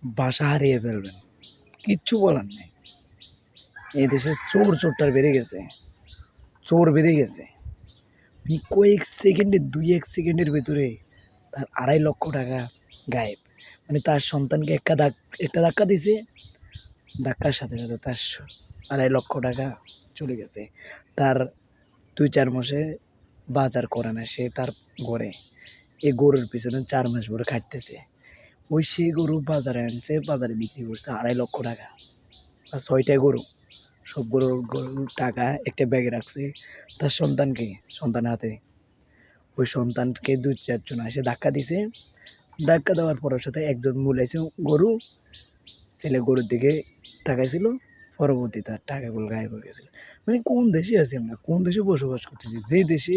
ভাষা হারিয়ে ফেলবেন, কিচ্ছু বলার নেই। এই দেশে চোরটার বেড়ে গেছে, চোর বেড়ে গেছে। কয়েক সেকেন্ডে, 2-1 সেকেন্ডের ভেতরে তার 2.5 লক্ষ টাকা গায়েব। মানে তার সন্তানকে একটা ধাক্কা দিছে, ধাক্কার সাথে সাথে তার 2.5 লক্ষ টাকা চলে গেছে। তার 2-4 মাসে বাজার করে না সে তার ঘরে, এই গরুর পিছনে 4 মাস ভরে খাটতেছে। সেই গরু বাজারে আনছে, বাজারে বিক্রি করছে 2.5 লক্ষ টাকা। আর 6টা গরু, সব গরুর টাকা একটা ব্যাগে রাখছে তার সন্তানের হাতে। ওই সন্তানকে 2-4 জন এসে ধাক্কা দিছে। ধাক্কা দেওয়ার পরের সাথে একজন মুলাইছে গরু, ছেলে গরুর দিকে তাকাইছিল, পরবর্তী তার টাকাগুলো গায়েব হয়ে গেছিল। মানে কোন দেশে আছি আমরা, কোন দেশে বসবাস করতেছি, যে দেশে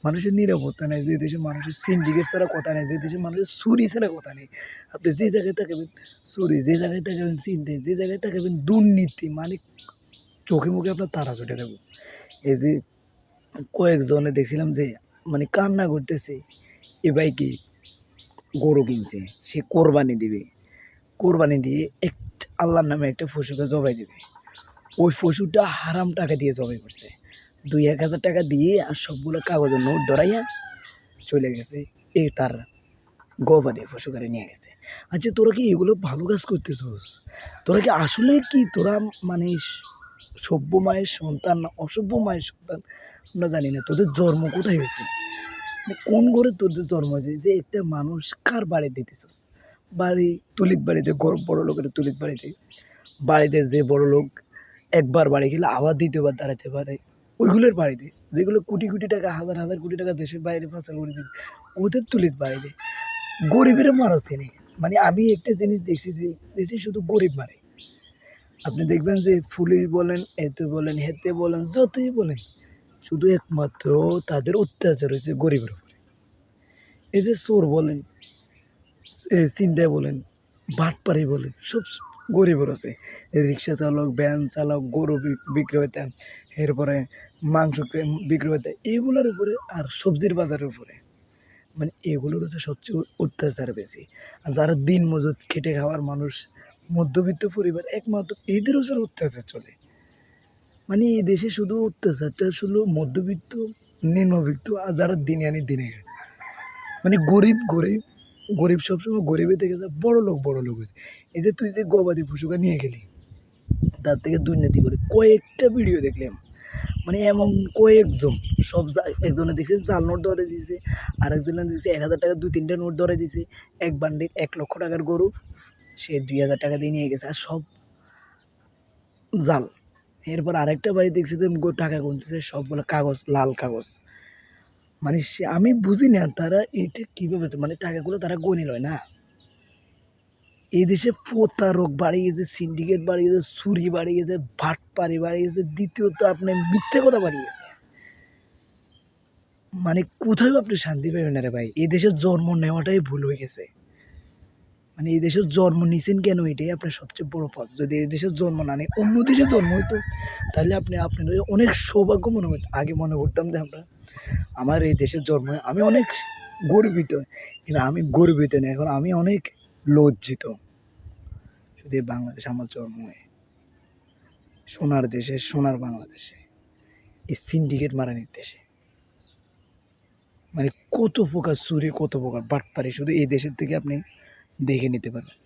মানুষের নিরাপত্তা নেই, যে দেশে মানুষের সিন্ডিকেট ছাড়া কথা নেই, যে দেশে মানুষের চুরি ছাড়া কথা নেই। আপনি যে জায়গায় তাকাবেন চুরি, যে জায়গায় তাকাবেন চিন্তা, যে জায়গায় তাকাবেন দুর্নীতি, মানে চোখে মুখে আপনার তারা চটে দেবো। এই যে কয়েকজনে দেখছিলাম যে মানে কান্না করতেছে, এ ভাই কি গরু কিনছে, সে কোরবানি দিবে, কোরবানি দিয়ে আল্লাহর নামে একটা পশুকে জবাই দিবে। ওই পশুটা হারাম টাকা দিয়ে জবাই করছে, 2-1 হাজার টাকা দিয়ে, আর সবগুলো কাগজের নোট ধরাইয়া চলে গেছে। এই তার গবাদি পশু করে নিয়ে গেছে। আচ্ছা তোরা কি এগুলো ভালো কাজ করতেছিস? তোরা কি আসলে কি তোরা মানে সভ্য মায়ের সন্তান না অসভ্য মায়ের সন্তান আমরা জানি না। তোদের জন্ম কোথায় হয়েছে, কোন ঘরে তোদের জন্ম হয়েছে যে একটা মানুষ কার বাড়ি দিতেছিস? বাড়ি তুলিত বাড়িতে, বড় লোকের তুলিত বাড়িতে যে বড় লোক একবার বাড়ি গেলে আবার দ্বিতীয়বার দাঁড়াতে পারে, ওইগুলোর বাড়িতে যেগুলো কোটি কোটি টাকা, হাজার হাজার কোটি টাকা দেশের বাইরে ফাঁসা করে দিতে, ওদের তুলিত বাড়িতে গরিবের মানুষ কেনে। মানে আমি একটা জিনিস দেখছি যে দেশে শুধু গরিব মারে। আপনি দেখবেন যে পুলিশ বলেন, এতে বলেন, হেতে বলেন, যতই বলেন, শুধু একমাত্র তাদের অত্যাচার হয়েছে গরিবের উপরে। এই যে চোর বলেন, ছিনতাই বলেন, বাটপাড়ি বলেন, সব গরিবের আছে। রিক্সা চালক, ভ্যান চালক, গরু বিক্রেতা, এরপরে মাংস বিক্রেতা, এগুলোর উপরে আর সবজির বাজারের উপরে, মানে এগুলোর হচ্ছে সবচেয়ে অত্যাচার বেশি। আর যারা দিন মজুত খেটে খাওয়ার মানুষ, মধ্যবিত্ত পরিবার, একমাত্র এদের উপর অত্যাচার চলে। মানে এই দেশে শুধু অত্যাচারটা শুধু মধ্যবিত্ত, নিম্নবিত্ত, আর যারা দিনে আনি দিনে খায়। মানে গরিব সবসময় গরিবে থেকে যায়, বড় লোক হয়েছে। এই যে তুই যে গবাদি পশুকে নিয়ে গেলি, তার থেকে দুর্নীতি করে কয়েকটা ভিডিও দেখলাম। মানে এমন কয়েকজন, একজনে দেখছে জাল নোট ধরে দিয়েছে, আরেকজনে দেখছে 1,000 টাকা 2-3টা নোট ধরে দিয়েছে, এক বান্ডিল 1 লক্ষ টাকার গরু সে 2,000 টাকা দিয়ে নিয়ে গেছে, আর সব জাল। এরপর আরেকটা ভাই দেখছি যে টাকা গুনতেছে, সবগুলো কাগজ, লাল কাগজ। মানে আমি বুঝি না তারা এটা কীভাবে, মানে টাকাগুলো তারা গনি লয় না। এই দেশে প্রতারক বাড়ি গেছে, সিন্ডিকেট বাড়ি গেছে, চুরি বাড়ি গেছে, বাটপাড়ি বাড়ি গেছে, দ্বিতীয়ত আপনার মিথ্যে কথা বাড়ি গেছে। মানে কোথাও আপনি শান্তি পাবেন না রে ভাই। এই দেশের জন্ম নেওয়াটাই ভুল হয়ে গেছে। মানে এই দেশের জন্ম নিছেন কেন, এটাই আপনার সবচেয়ে বড় পাপ। যদি এই দেশের জন্ম না নিয়ে অন্য দেশে জন্ম হইতো, তাহলে আপনার অনেক সৌভাগ্য মনে হতো। আগে মনে করতাম যে আমার এই দেশের জন্ম, আমি অনেক গর্বিত। কিন্তু আমি গর্বিত না, এখন আমি অনেক লজ্জিত। শুধু বাংলাদেশ আমার জন্ম হয়, সোনার দেশে, সোনার বাংলাদেশে, এই সিন্ডিকেট মারানির দেশে। মানে কত প্রকার চুরি, কত প্রকার বাটপারি শুধু এই দেশের থেকে আপনি দেখে নিতে পারবেন।